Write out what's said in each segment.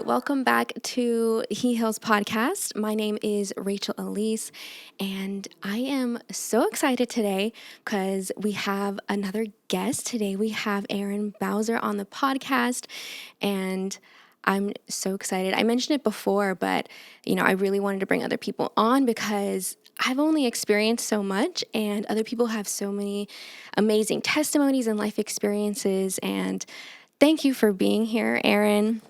welcome back to He Heals podcast. My name is Rachel Elise, and I am so excited today because we have another guest. Today we have Erin Bowser on the podcast, and I'm so excited. I mentioned it before, but I really wanted to bring other people on because I've only experienced so much, and other people have so many amazing testimonies and life experiences. And thank you for being here, Erin.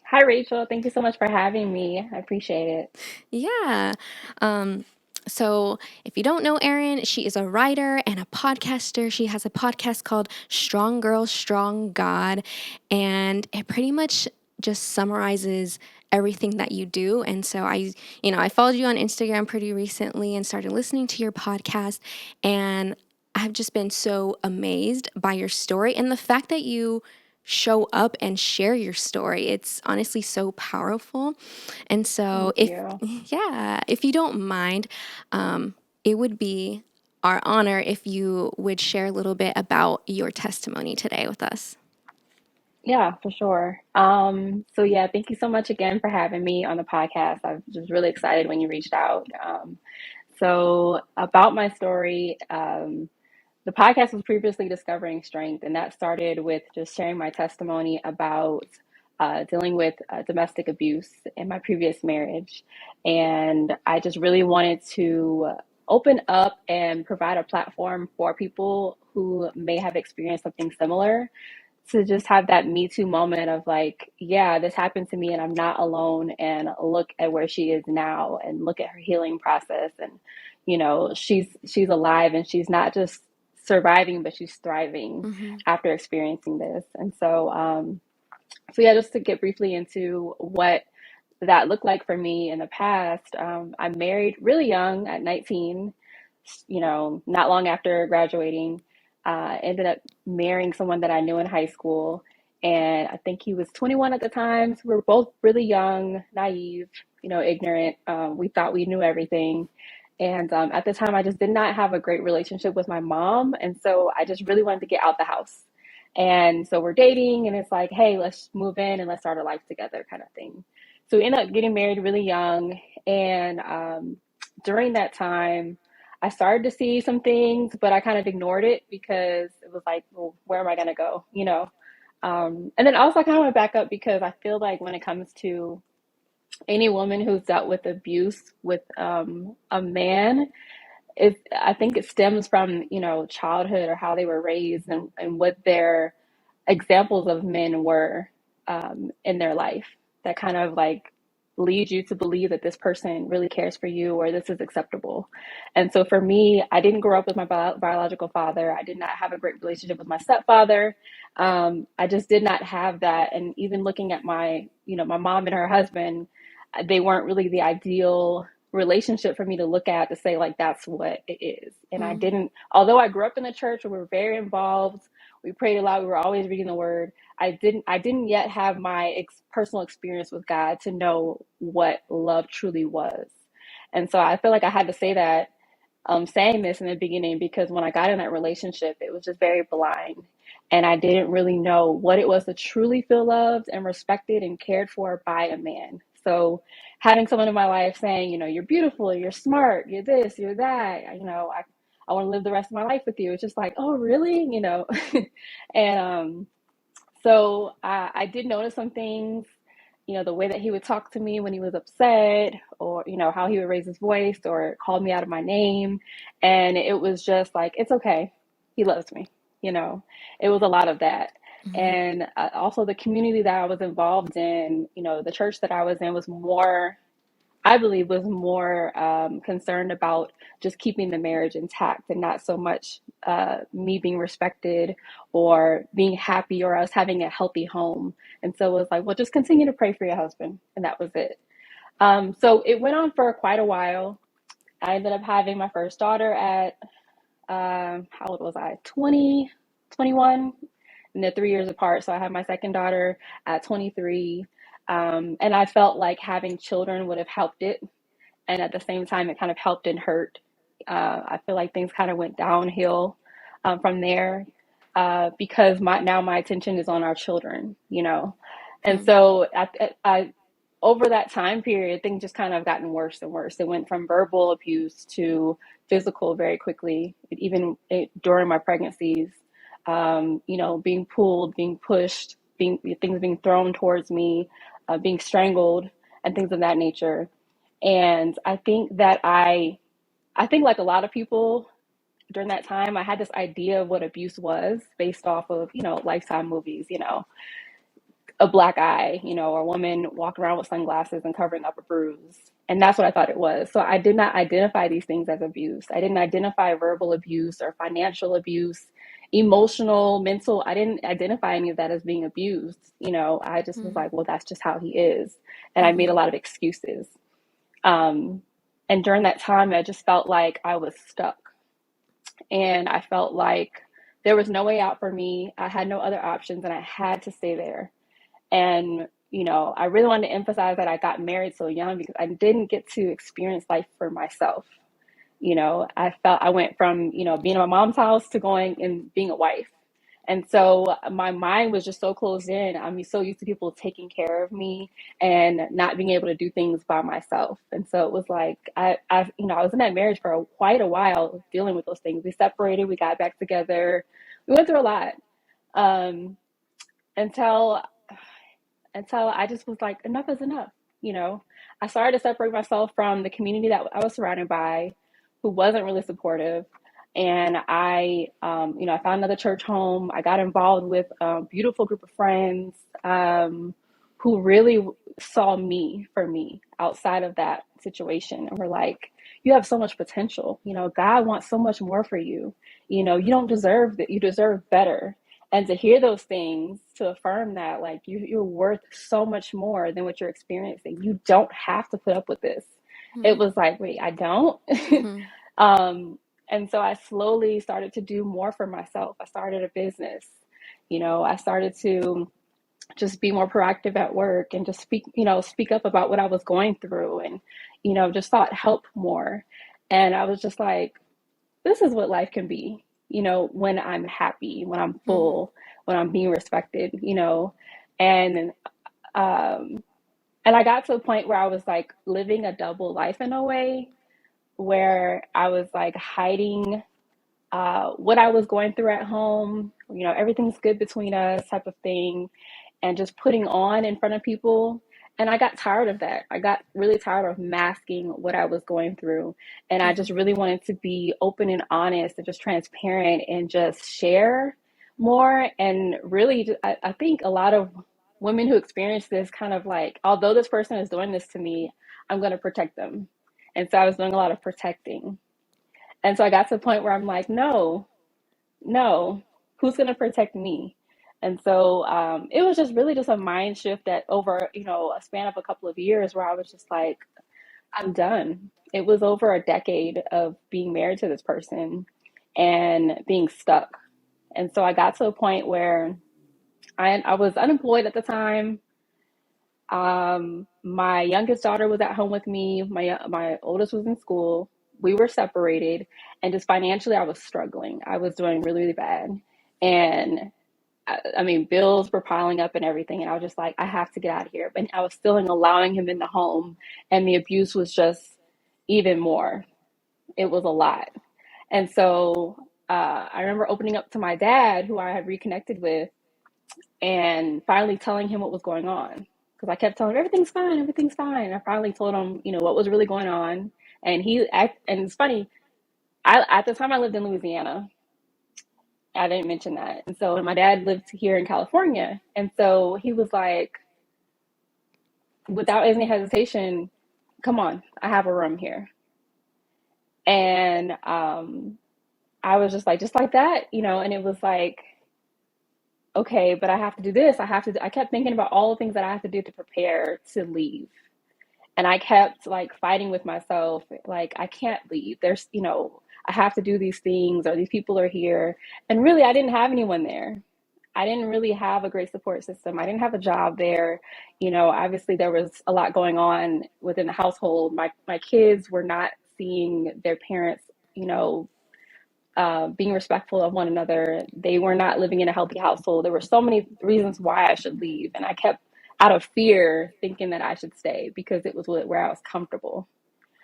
Hi, Rachel. Thank you so much for having me. I appreciate it. Yeah. Um, so if you don't know Erin, she is a writer and a podcaster. She has a podcast called Strong Girl, Strong God, and it pretty much just summarizes everything that you do. And so I followed you on Instagram pretty recently and started listening to your podcast, and I've just been so amazed by your story and the fact that you show up and share your story. It's honestly so powerful. And so, Thank you. if you don't mind, it would be our honor if you would share a little bit about your testimony today with us. Yeah, for sure. Thank you so much again for having me on the podcast. I was just really excited when you reached out. About my story, the podcast was previously Discovering Strength, and that started with just sharing my testimony about dealing with domestic abuse in my previous marriage. And I just really wanted to open up and provide a platform for people who may have experienced something similar to just have that Me Too moment of like, yeah, this happened to me and I'm not alone. And look at where she is now and look at her healing process. And, she's alive and she's not just surviving, but she's thriving Mm-hmm. after experiencing this. And just to get briefly into what that looked like for me in the past, I married really young at 19, not long after graduating. Ended up marrying someone that I knew in high school. And I think he was 21 at the time. So we were both really young, naive, ignorant. We thought we knew everything. And at the time, I just did not have a great relationship with my mom. And so I just really wanted to get out the house. And so we're dating, and it's like, hey, let's move in and let's start a life together kind of thing. So we ended up getting married really young. And during that time, I started to see some things, but I kind of ignored it because it was like, well, where am I going to go? And then also I kind of went back up because I feel like when it comes to any woman who's dealt with abuse with a man, I think it stems from, childhood or how they were raised and what their examples of men were in their life that kind of like lead you to believe that this person really cares for you or this is acceptable. And so for me, I didn't grow up with my biological father. I did not have a great relationship with my stepfather. I just did not have that. And even looking at my mom and her husband, they weren't really the ideal relationship for me to look at to say like that's what it is. And I Mm-hmm. didn't, although I grew up in the church, we were very involved, we prayed a lot, we were always reading the word. I didn't yet have my personal experience with God to know what love truly was. And so I feel like I had to say that, saying this in the beginning, because when I got in that relationship, it was just very blind. And I didn't really know what it was to truly feel loved and respected and cared for by a man. So having someone in my life saying, you're beautiful, you're smart, you're this, you're that, I want to live the rest of my life with you. It's just like, oh, really? And I did notice some things, the way that he would talk to me when he was upset, or, how he would raise his voice or call me out of my name. And it was just like, it's okay. He loves me. It was a lot of that. Mm-hmm. And also the community that I was involved in, the church that I was in was more, I believe, was more concerned about just keeping the marriage intact and not so much me being respected or being happy or us having a healthy home. And so it was like, well, just continue to pray for your husband. And that was it. So it went on for quite a while. I ended up having my first daughter at, how old was I? 20, 21, and they're 3 years apart. So I had my second daughter at 23. And I felt like having children would have helped it, and at the same time it kind of helped and hurt. I feel like things kind of went downhill from there, because my attention is on our children, And so over that time period, things just kind of gotten worse and worse. It went from verbal abuse to physical very quickly, even during my pregnancies. Being pulled, being pushed, things being thrown towards me, being strangled, and things of that nature. And I think like a lot of people during that time, I had this idea of what abuse was based off of, Lifetime movies, a black eye, or a woman walking around with sunglasses and covering up a bruise. And that's what I thought it was. So I did not identify these things as abuse. I didn't identify verbal abuse or financial abuse, emotional, mental. I didn't identify any of that as being abused. I just was like, well, that's just how he is. And I made a lot of excuses. And during that time, I just felt like I was stuck. And I felt like there was no way out for me. I had no other options and I had to stay there. And, I really wanted to emphasize that I got married so young because I didn't get to experience life for myself. I went from, being in my mom's house to going and being a wife. And so my mind was just so closed in. I'm so used to people taking care of me and not being able to do things by myself. And so it was like, I was in that marriage for quite a while dealing with those things. We separated, we got back together. We went through a lot um, until I just was like, enough is enough. You know, I started to separate myself from the community that I was surrounded by, who wasn't really supportive. And I found another church home. I got involved with a beautiful group of friends who really saw me for me outside of that situation. And were like, you have so much potential. God wants so much more for you. You don't deserve that. You deserve better. And to hear those things, to affirm that, like, you're worth so much more than what you're experiencing. You don't have to put up with this. It was like, wait, I don't. um, and so I slowly started to do more for myself. I started a business. I started to just be more proactive at work and just speak up about what I was going through, and, just sought help more. And I was just like, this is what life can be, when I'm happy, when I'm full, when I'm being respected, and um and I got to a point where I was like living a double life in a way, where I was like hiding what I was going through at home, everything's good between us type of thing, and just putting on in front of people. And I got tired of that. I got really tired of masking what I was going through. And I just really wanted to be open and honest and just transparent and just share more. And really, I think a lot of women who experience this kind of like, although this person is doing this to me, I'm going to protect them. And so I was doing a lot of protecting. And so I got to the point where I'm like, no, no, who's going to protect me? And so it was just really just a mind shift that over, a span of a couple of years, where I was just like, I'm done. It was over a decade of being married to this person and being stuck. And so I got to a point where I was unemployed at the time. My youngest daughter was at home with me. My oldest was in school. We were separated, and just financially, I was struggling. I was doing really, really bad, and I mean, bills were piling up and everything. And I was just like, I have to get out of here. But I was still allowing him in the home, and the abuse was just even more. It was a lot. And so I remember opening up to my dad, who I had reconnected with, and finally telling him what was going on. Because I kept telling him, everything's fine, everything's fine. And I finally told him, what was really going on. And and it's funny, at the time I lived in Louisiana. I didn't mention that. And so my dad lived here in California. And so he was like, without any hesitation, come on, I have a room here. And I was just like that, and it was like, okay, but I have to do this. I kept thinking about all the things that I have to do to prepare to leave. And I kept like fighting with myself, like, I can't leave. I have to do these things, or these people are here. And really, I didn't have anyone there. I didn't really have a great support system. I didn't have a job there. Obviously there was a lot going on within the household. My kids were not seeing their parents, being respectful of one another. They were not living in a healthy household. There were so many reasons why I should leave. And out of fear, thinking that I should stay because it was where I was comfortable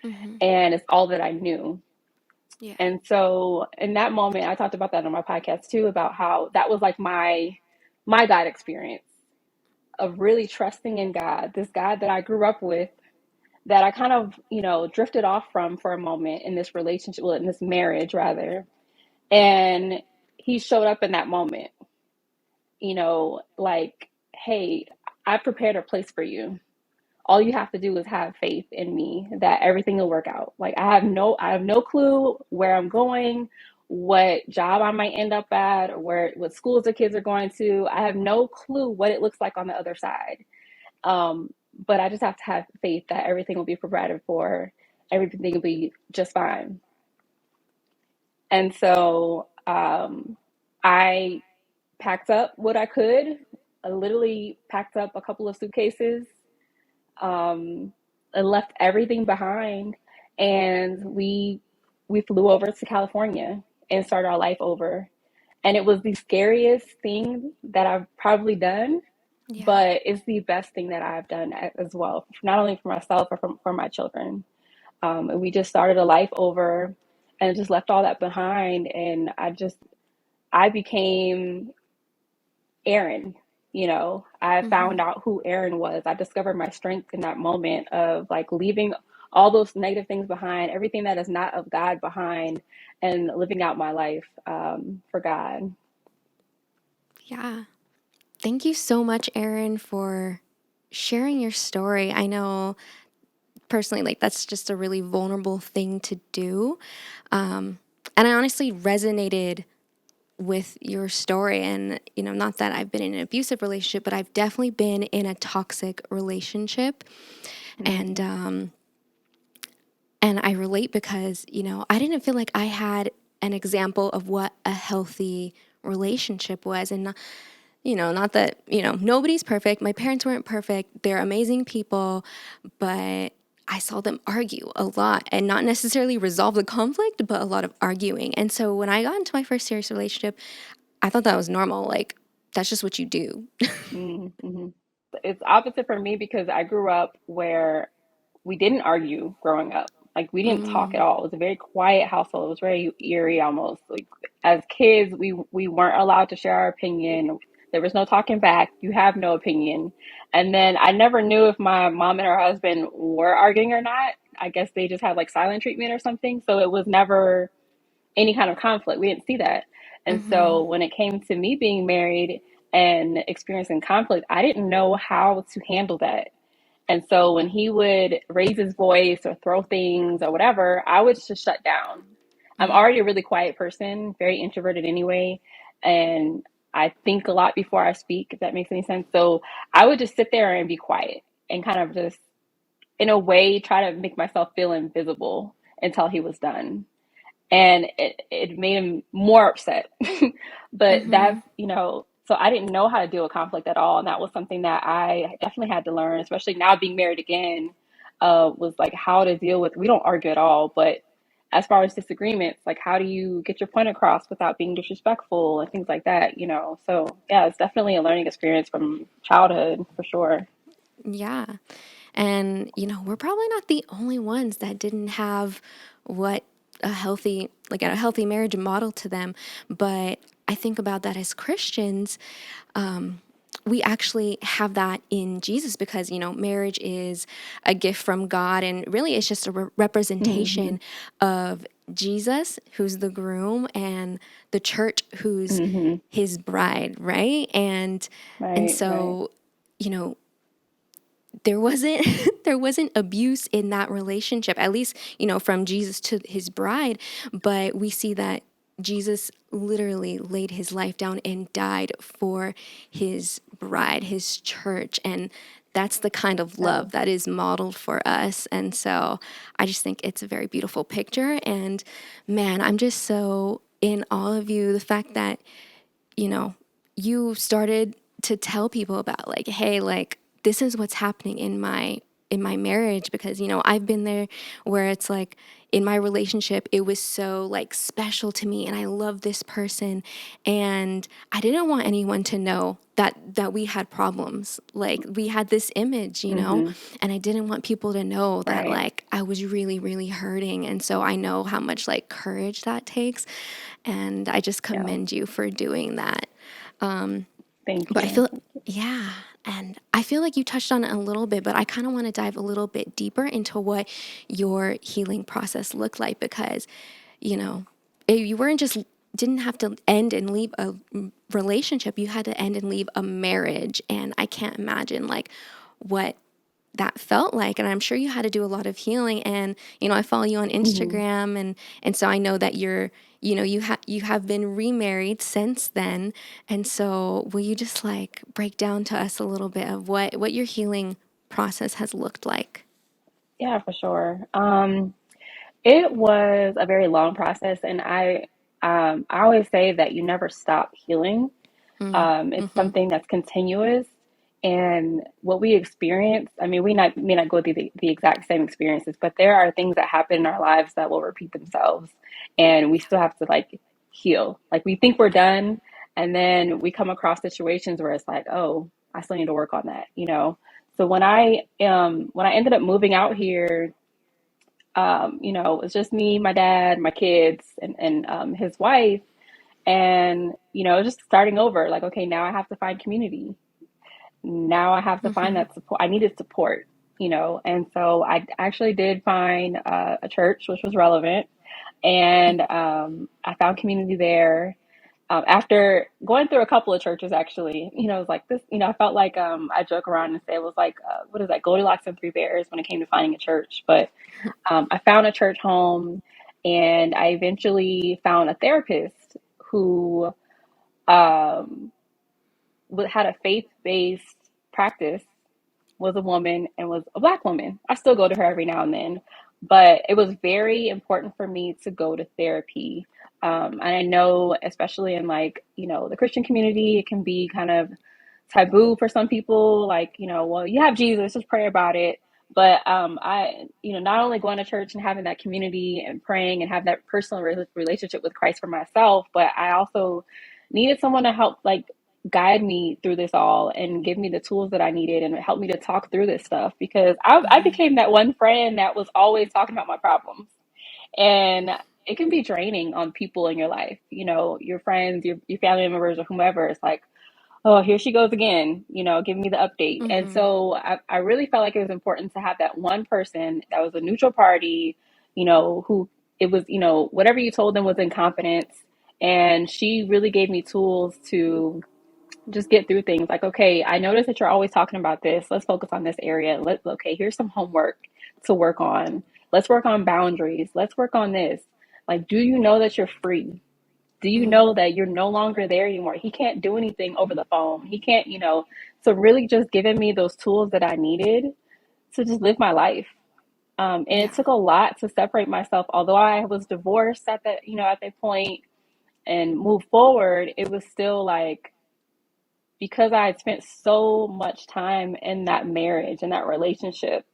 Mhm. and it's all that I knew. Yeah. And so in that moment, I talked about that on my podcast too, about how that was like my God experience of really trusting in God, this God that I grew up with, that I kind of, drifted off from for a moment in this relationship, well, in this marriage rather. And he showed up in that moment, like, hey, I prepared a place for you. All you have to do is have faith in me that everything will work out. Like I have no clue where I'm going, what job I might end up at, or what schools the kids are going to. I have no clue what it looks like on the other side. But I just have to have faith that everything will be provided for, everything will be just fine. And so I packed up what I could. I literally packed up a couple of suitcases, um, and left everything behind, and we flew over to California and started our life over. And it was the scariest thing that I've probably done, Yeah. but it's the best thing that I've done as well, not only for myself but for my children. And we just started a life over and just left all that behind. And I became Erin. I found Mhm. out who Erin was. I discovered my strength in that moment of like leaving all those negative things behind, everything that is not of God behind, and living out my life for God. Yeah. Thank you so much, Erin, for sharing your story. I know personally, like, that's just a really vulnerable thing to do. Um, and I honestly resonated with your story. And, not that I've been in an abusive relationship, but I've definitely been in a toxic relationship. And, Mm-hmm. um, and I relate because, I didn't feel like I had an example of what a healthy relationship was. And not that, nobody's perfect. My parents weren't perfect. They're amazing people, but I saw them argue a lot and not necessarily resolve the conflict, but a lot of arguing. And so when I got into my first serious relationship, I thought that was normal. Like, that's just what you do. Mm-hmm. It's opposite for me because I grew up where we didn't argue growing up. Like we didn't talk at Mm, all. It was a very quiet household. It was very eerie almost. Like as kids, we weren't allowed to share our opinion. There was no talking back. You have no opinion. And then I never knew if my mom and her husband were arguing or not. I guess they just had like silent treatment or something. So it was never any kind of conflict. We didn't see that. And mm-hmm, so when it came to me being married and experiencing conflict, I didn't know how to handle that. And so when he would raise his voice or throw things or whatever, I would just shut down. I'm mm, already a really quiet person, very introverted anyway. And I think a lot before I speak, if that makes any sense. So I would just sit there and be quiet and kind of just, in a way, try to make myself feel invisible until he was done. And it made him more upset. But mm-hmm. so I didn't know how to deal with conflict at all. And that was something that I definitely had to learn, especially now being married again, was like how to deal with, we don't argue at all, but as far as disagreements, like how do you get your point across without being disrespectful and things like that. So yeah, it's definitely a learning experience from childhood for sure. Yeah. And, we're probably not the only ones that didn't have what a healthy marriage model to them. But I think about that as Christians, we actually have that in Jesus because, marriage is a gift from God. And really, it's just a Hmm. representation of Jesus, who's the groom, and the church, who's Hmm. his bride, right? And Right, right. so, you know, there wasn't there wasn't abuse in that relationship, at least from Jesus to his bride. But we see that Jesus literally laid his life down and died for his bride, his church. And that's the kind of Yeah. love that is modeled for us. And so I just think it's a very beautiful picture. And man, I'm just so in awe of you, the fact that you know, you started to tell people about, like, hey, like, this is what's happening in my marriage, because I've been there where it's like in my relationship, it was so like special to me and I love this person. And I didn't want anyone to know that we had problems. Like we had this image, you know, Mm-hmm. and I didn't want people to know that Right. like I was really, really hurting. And so I know how much like courage that takes. And I just Yeah. commend you for doing that. Thank But I you. feel, yeah. And I feel like you touched on it a little bit, but I kind of want to dive a little bit deeper into what your healing process looked like because, you know, you weren't just, didn't have to end and leave a relationship. You had to end and leave a marriage. And I can't imagine like what that felt like. And I'm sure you had to do a lot of healing. And, you know, I follow you on Mm-hmm. Instagram and so I know that you're, you know, you have been remarried since then. And so will you just like break down to us a little bit of what your healing process has looked like? Yeah, for sure. It was a very long process, and I always say that you never stop healing. It's Mm-hmm. something that's continuous. And what we experience, I mean, we may not go through the exact same experiences, but there are things that happen in our lives that will repeat themselves. And we still have to like heal. Like we think we're done, and then we come across situations where it's like, oh, I still need to work on that, you know? So when I ended up moving out here, you know, it was just me, my dad, my kids, and his wife. And, you know, just starting over, like, okay, now I have to find community. Now I have to find Mm-hmm. that support. I needed support, you know. And so I actually did find a church, which was relevant. And I found community there. After going through a couple of churches, actually, you know, it was like this, you know, I felt like I joke around and say it was like, what is that, Goldilocks and Three Bears when it came to finding a church. But I found a church home and I eventually found a therapist who um, had a faith based practice, was a woman, and was a Black woman. I still go to her every now and then, but it was very important for me to go to therapy. And I know, especially in like, you know, the Christian community, it can be kind of taboo for some people. Like, you know, well, you have Jesus, just pray about it. But you know, not only going to church and having that community and praying and have that personal relationship with Christ for myself, but I also needed someone to help like guide me through this all and give me the tools that I needed and help me to talk through this stuff because I Mm-hmm. became that one friend that was always talking about my problems. And it can be draining on people in your life, you know, your friends, your family members, or whomever. It's like, oh, here she goes again, you know, giving me the update. And Mm-hmm. so I really felt like it was important to have that one person that was a neutral party, you know, who it was, you know, whatever you told them was in confidence. And she really gave me tools to just get through things like, okay, I noticed that you're always talking about this. Let's focus on this area. Okay, here's some homework to work on. Let's work on boundaries. Let's work on this. Like, do you know that you're free? Do you know that you're no longer there anymore? He can't do anything over the phone. He can't, you know, so really just giving me those tools that I needed to just live my life. And it Yeah. took a lot to separate myself. Although I was divorced at that, you know, at that point and move forward, it was still like because I had spent so much time in that marriage and that relationship,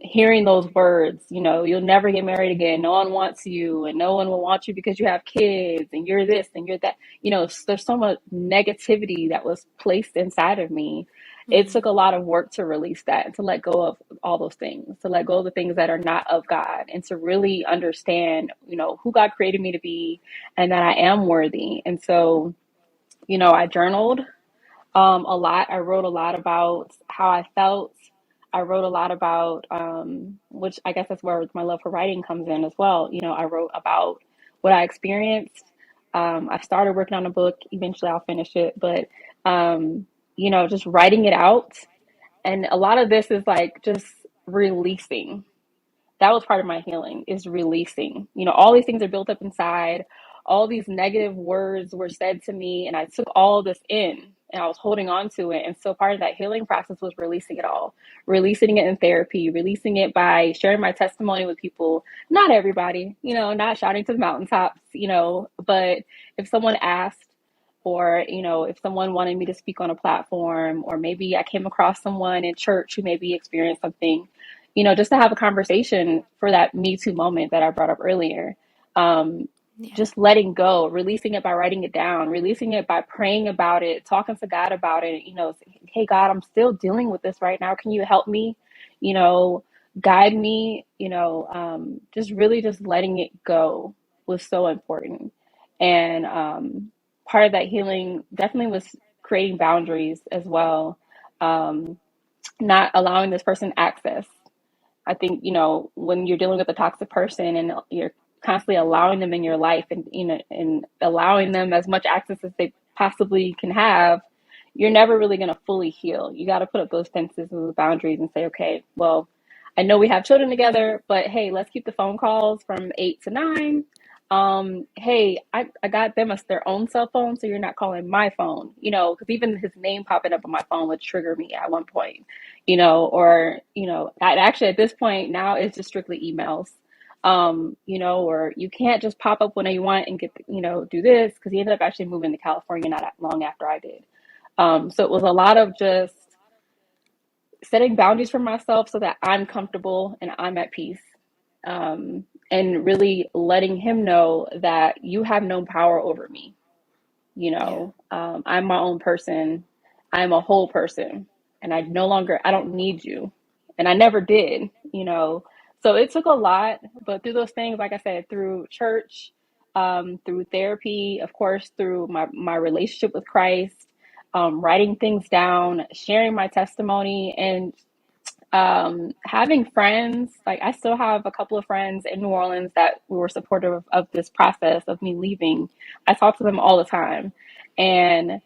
hearing those words, you know, you'll never get married again. No one wants you, and no one will want you because you have kids, and you're this and you're that. You know, there's so much negativity that was placed inside of me. It took a lot of work to release that and to let go of all those things, to let go of the things that are not of God, and to really understand, you know, who God created me to be and that I am worthy. And so, you know, I journaled a lot. I wrote a lot about how I felt. I wrote a lot about, which I guess that's where my love for writing comes in as well. You know, I wrote about what I experienced. I started working on a book. Eventually, I'll finish it. But, you know, just writing it out. And a lot of this is like just releasing. That was part of my healing, is releasing. You know, all these things are built up inside. All these negative words were said to me, and I took all this in and I was holding on to it. And so part of that healing process was releasing it all, releasing it in therapy, releasing it by sharing my testimony with people. Not everybody, you know, not shouting to the mountaintops, you know, but if someone asked, or, you know, if someone wanted me to speak on a platform, or maybe I came across someone in church who maybe experienced something, just to have a conversation for that Me Too moment that I brought up earlier. Um, Yeah. just letting go, releasing it by writing it down, releasing it by praying about it, talking to God about it. Hey, God, I'm still dealing with this right now. Can you help me? You know, guide me. Just really just letting it go was so important. And part of that healing definitely was creating boundaries as well. Um, Not allowing this person access. I think, when you're dealing with a toxic person and you're constantly allowing them in your life and allowing them as much access as they possibly can have, you're never really going to fully heal. You got to put up those fences and those boundaries and say, okay, well, I know we have children together, but hey, let's keep the phone calls from 8 to 9. Hey, I got them as their own cell phone, so you're not calling my phone, because even his name popping up on my phone would trigger me at one point, or, actually at this point now it's just strictly emails, or you can't just pop up whenever you want and get, do this, because he ended up actually moving to California not that long after I did. So it was a lot of just setting boundaries for myself so that I'm comfortable and I'm at peace. And really letting him know that you have no power over me. Yeah. I'm my own person. I'm a whole person, and I don't need you. And I never did, So it took a lot, but through those things, like I said, through church, through therapy, of course, through my relationship with Christ, writing things down, sharing my testimony, and having friends. Like, I still have a couple of friends in New Orleans that were supportive of this process of me leaving. I talk to them all the time, and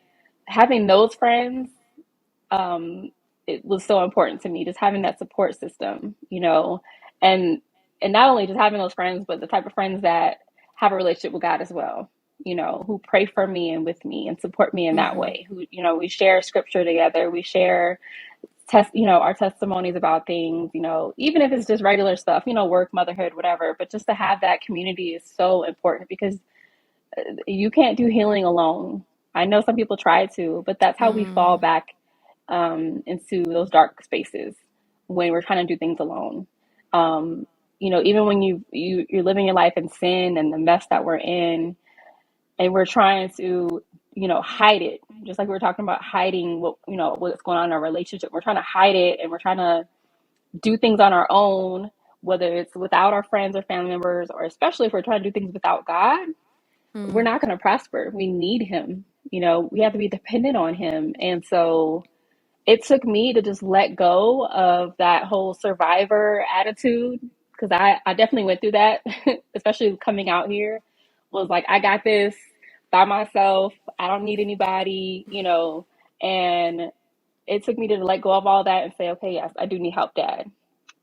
having those friends, um, it was so important to me. Just having that support system, and not only just having those friends, but the type of friends that have a relationship with God as well. Who pray for me and with me and support me in that Mm-hmm. way. Who, we share scripture together. We share our testimonies about things, even if it's just regular stuff, work, motherhood, whatever. But just to have that community is so important, because you can't do healing alone. I know some people try to, but that's how we fall Mm. back into those dark spaces when we're trying to do things alone. Um, Even when you're living your life in sin and the mess that we're in, and we're trying to, hide it, just like we were talking about hiding what's going on in our relationship. We're trying to hide it, and we're trying to do things on our own, whether it's without our friends or family members, or especially if we're trying to do things without God. We're Mm. not going to prosper. We need him. We have to be dependent on him. And so it took me to just let go of that whole survivor attitude, because I definitely went through that, especially coming out here. Was like, I got this by myself. I don't need anybody, and it took me to let go of all that and say, okay, yes, I do need help, Dad.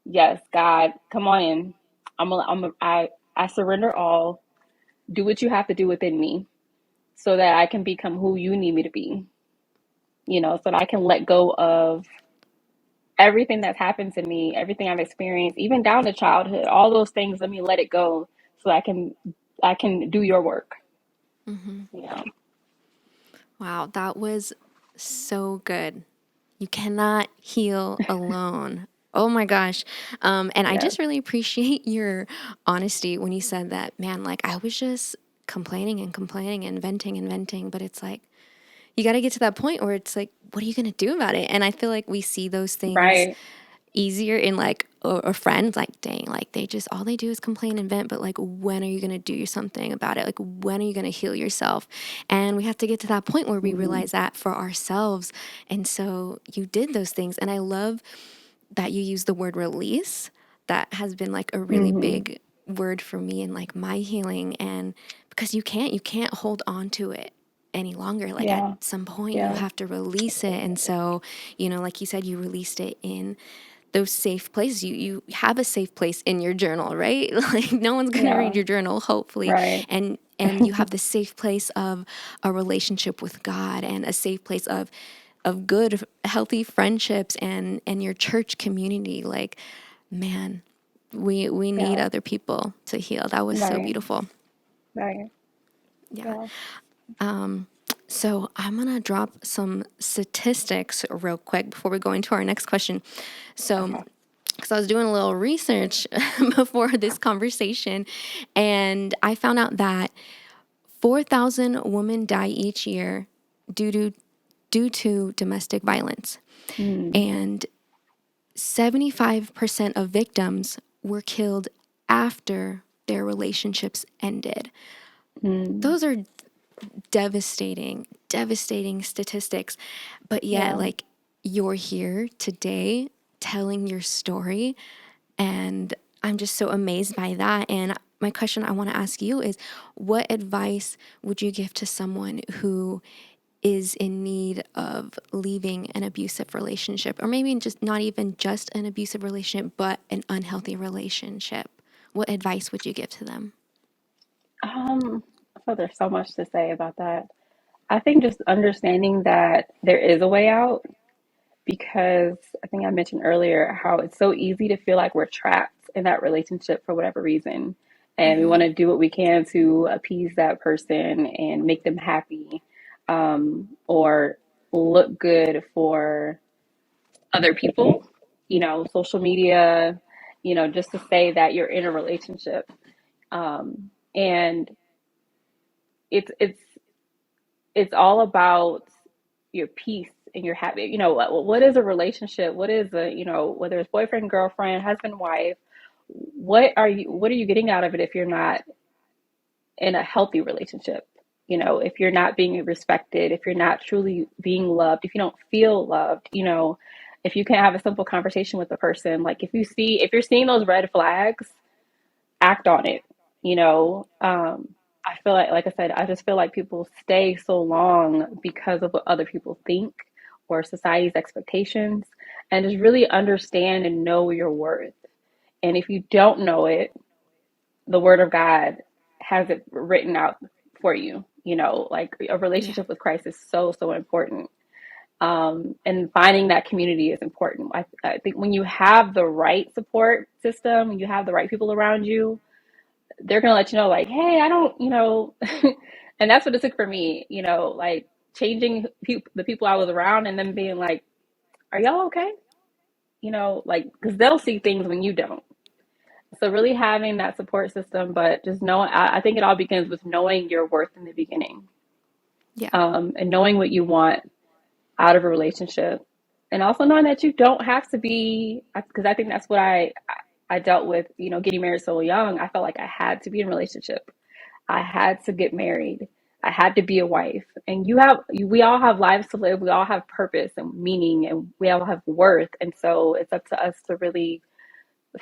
Yes, God, come on in. I surrender all. Do what you have to do within me so that I can become who you need me to be, so that I can let go of everything that's happened to me, everything I've experienced, even down to childhood, all those things. Let me let it go so I can do your work. Mm-hmm. You know. Wow, that was so good. You cannot heal alone. Oh my gosh. And I Yes. just really appreciate your honesty when you said that, man, like I was just complaining and complaining and venting, but it's like, you got to get to that point where it's like, what are you going to do about it? And I feel like we see those things Right. easier in like a friend, like, dang, like they just, all they do is complain and vent, but like, when are you going to do something about it? Like, when are you going to heal yourself? And we have to get to that point where we Mm-hmm. realize that for ourselves. And so you did those things. And I love that you use the word release. That has been like a really Mm-hmm. big word for me in like my healing. And because you can't hold on to it any longer. Like at Yeah. some point you Yeah. have to release it. And so, like you said, you released it in those safe places. You have a safe place in your journal, right? Like no one's going to read Yeah. your journal, hopefully. Right. And you have the safe place of a relationship with God, and a safe place of good healthy friendships, and your church community. Like, man, we need Yeah. other people to heal. That was so Right. beautiful. Right. Yeah. Yeah. So I'm gonna drop some statistics real quick before we go into our next question. So Okay. because I was doing a little research before this conversation, and I found out that 4,000 women die each year due to domestic violence, Mm, and 75% of victims were killed after their relationships ended. mm, Those are devastating statistics. But yet, yeah. like, you're here today telling your story, and I'm just so amazed by that. And my question I want to ask you is, what advice would you give to someone who is in need of leaving an abusive relationship, or maybe just not even just an abusive relationship, but an unhealthy relationship? What advice would you give to them? I feel there's so much to say about that. I think just understanding that there is a way out, because I think I mentioned earlier how it's so easy to feel like we're trapped in that relationship for whatever reason. And we want to do what we can to appease that person and make them happy, or look good for other people, social media, just to say that you're in a relationship. And it's it's all about your peace and your happy. What is a relationship? What is whether it's boyfriend, girlfriend, husband, wife, what are you getting out of it if you're not in a healthy relationship? If you're not being respected, if you're not truly being loved, if you don't feel loved, if you can't have a simple conversation with a person, like if you're seeing those red flags, act on it. I feel like I said, I just feel like people stay so long because of what other people think or society's expectations, and just really understand and know your worth. And if you don't know it, the word of God has it written out for you. Like a Yeah. relationship with Christ is so, so important. And finding that community is important. I think when you have the right support system, when you have the right people around you, they're going to let you know, like, hey, I don't, and that's what it took for me, like changing the people I was around and then being like, are y'all okay? Like, because they'll see things when you don't. So really having that support system, but just knowing, I think it all begins with knowing your worth in the beginning, Yeah. and knowing what you want out of a relationship, and also knowing that you don't have to be, because I think that's what I dealt with, getting married so young. I felt like I had to be in a relationship. I had to get married. I had to be a wife. And we all have lives to live. We all have purpose and meaning, and we all have worth. And so it's up to us to really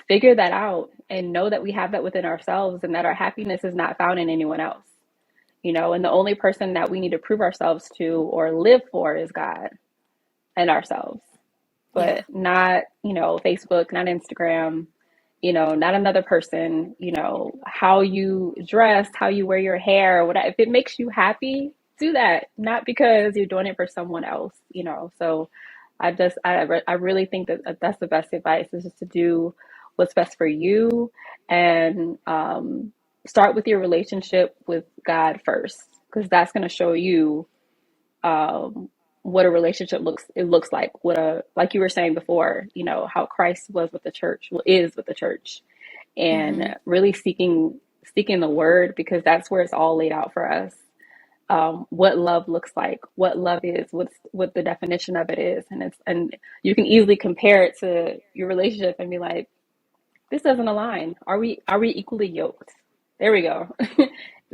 figure that out and know that we have that within ourselves, and that our happiness is not found in anyone else. And the only person that we need to prove ourselves to or live for is God and ourselves, Yeah. but not, Facebook, not Instagram, not another person, how you dress, how you wear your hair, whatever. If it makes you happy, do that, not because you're doing it for someone else. So I really think that that's the best advice, is just to do what's best for you, and start with your relationship with God first, because that's going to show you um, what a relationship looks like. Like you were saying before, how Christ was with the church, is with the church, and really seeking the word, because that's where it's all laid out for us. What love looks like, what love is, what the definition of it is, and you can easily compare it to your relationship and be like, this doesn't align. Are we equally yoked? There we go.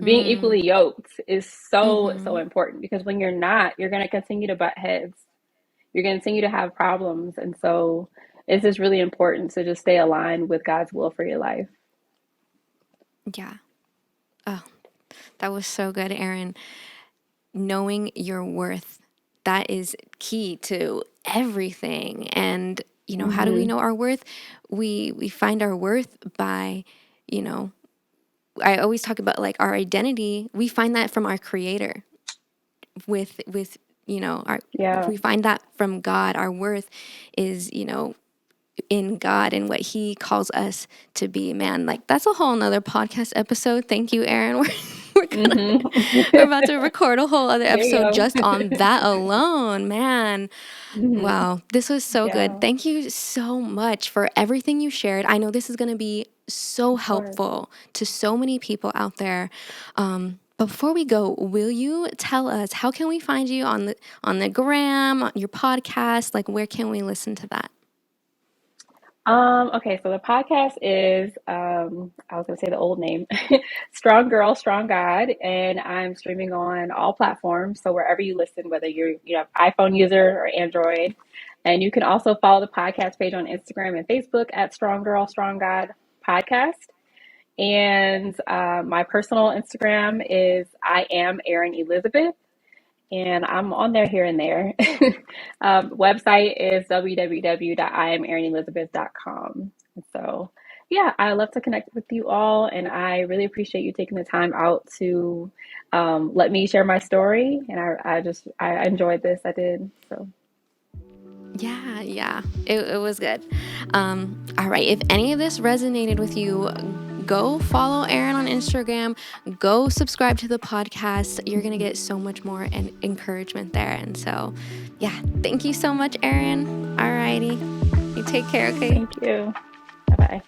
Being Mm. equally yoked is so, so Mm-hmm. important, because when you're not, you're going to continue to butt heads. You're going to continue to have problems. And so it's just really important to just stay aligned with God's will for your life. Yeah. Oh, that was so good, Erin. Knowing your worth, that is key to everything. And how do we Hmm. know our worth? We find our worth by, you know I always talk about, like, our identity. We find that from our creator. With our Yeah. We find that from God. Our worth is, in God and what He calls us to be. Man, like, that's a whole nother podcast episode. Thank you, Erin. We're we're about to record a whole other There you episode go. just on that alone, man. Hmm. Wow, this was so good. Yeah, Thank you so much for everything you shared. I know this is going to be so of course. helpful to so many people out there. But before we go, will you tell us how can we find you on the gram, on your podcast? Like, where can we listen to that? Okay, so the podcast is I was gonna say the old name, Strong Girl, Strong God, and I'm streaming on all platforms. So wherever you listen, whether you have iPhone user or Android, and you can also follow the podcast page on Instagram and Facebook at Strong Girl, Strong God Podcast. And my personal Instagram is I am Erin Elizabeth, and I'm on there here and there. Website is www.iamarynelizabeth.com. So, yeah, I love to connect with you all, and I really appreciate you taking the time out to let me share my story. And I enjoyed this. I did. So, Yeah, it was good. All right, if any of this resonated with you, go follow Erin on Instagram, go subscribe to the podcast. You're going to get so much more and encouragement there. And so, yeah, thank you so much, Erin. All righty, you take care, okay? thank you. Bye bye.